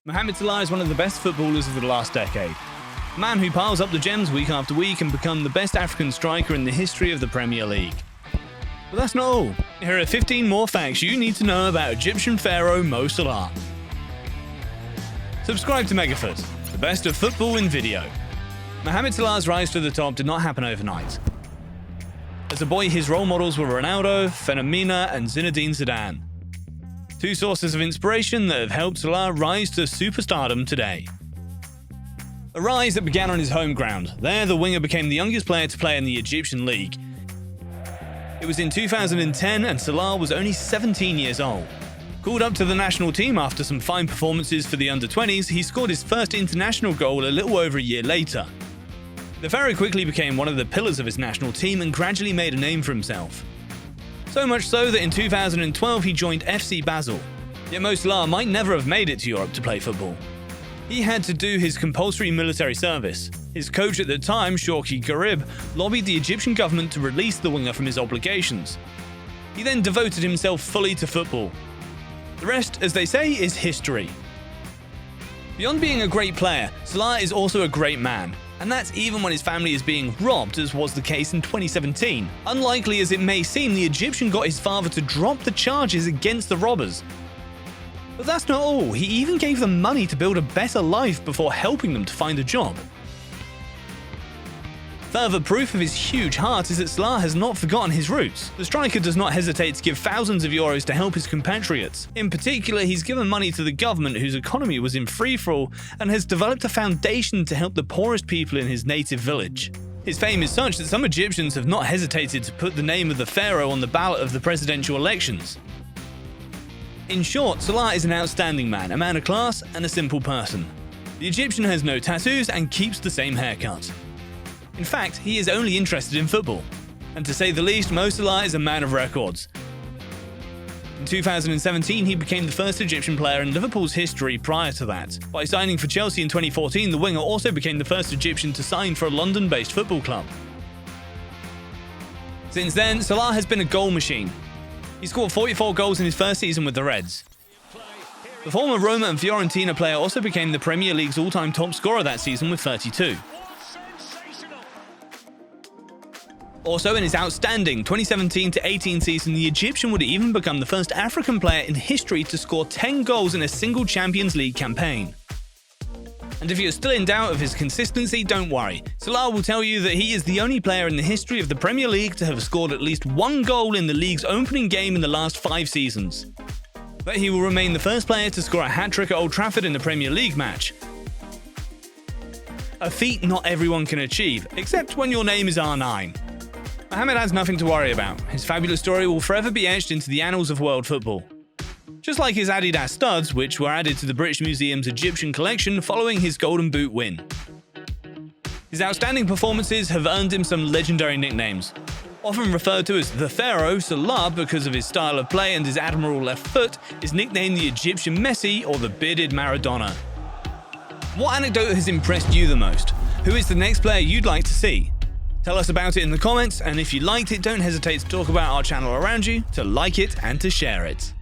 Mohamed Salah is one of the best footballers of the last decade. A man who piles up the gems week after week and become the best African striker in the history of the Premier League. But that's not all. Here are 15 more facts you need to know about Egyptian pharaoh Mo Salah. Subscribe to Megafoot, the best of football in video. Mohamed Salah's rise to the top did not happen overnight. As a boy, his role models were Ronaldo, Fenomena, and Zinedine Zidane. Two sources of inspiration that have helped Salah rise to superstardom today. A rise that began on his home ground. There, the winger became the youngest player to play in the Egyptian league. It was in 2010 and Salah was only 17 years old. Called up to the national team after some fine performances for the under-20s, he scored his first international goal a little over a year later. The Pharaoh quickly became one of the pillars of his national team and gradually made a name for himself. So much so that in 2012 he joined FC Basel. Yet Mo Salah might never have made it to Europe to play football. He had to do his compulsory military service. His coach at the time, Shawki Garib, lobbied the Egyptian government to release the winger from his obligations. He then devoted himself fully to football. The rest, as they say, is history. Beyond being a great player, Salah is also a great man. And that's even when his family is being robbed, as was the case in 2017. Unlikely as it may seem, the Egyptian got his father to drop the charges against the robbers. But that's not all, he even gave them money to build a better life before helping them to find a job. Further proof of his huge heart is that Salah has not forgotten his roots. The striker does not hesitate to give thousands of euros to help his compatriots. In particular, he's given money to the government whose economy was in freefall and has developed a foundation to help the poorest people in his native village. His fame is such that some Egyptians have not hesitated to put the name of the pharaoh on the ballot of the presidential elections. In short, Salah is an outstanding man, a man of class and a simple person. The Egyptian has no tattoos and keeps the same haircut. In fact, he is only interested in football. And to say the least, Mo Salah is a man of records. In 2017, he became the first Egyptian player in Liverpool's history prior to that. By signing for Chelsea in 2014, the winger also became the first Egyptian to sign for a London-based football club. Since then, Salah has been a goal machine. He scored 44 goals in his first season with the Reds. The former Roma and Fiorentina player also became the Premier League's all-time top scorer that season with 32. Also, in his outstanding 2017-18 season, the Egyptian would even become the first African player in history to score 10 goals in a single Champions League campaign. And if you're still in doubt of his consistency, don't worry. Salah will tell you that he is the only player in the history of the Premier League to have scored at least one goal in the league's opening game in the last 5 seasons. But he will remain the first player to score a hat-trick at Old Trafford in a Premier League match. A feat not everyone can achieve, except when your name is R9. Mohamed has nothing to worry about. His fabulous story will forever be etched into the annals of world football. Just like his Adidas studs, which were added to the British Museum's Egyptian collection following his Golden Boot win. His outstanding performances have earned him some legendary nicknames. Often referred to as the Pharaoh, Salah, because of his style of play and his admirable left foot, is nicknamed the Egyptian Messi or the bearded Maradona. What anecdote has impressed you the most? Who is the next player you'd like to see? Tell us about it in the comments, and if you liked it, don't hesitate to talk about our channel around you, to like it and to share it.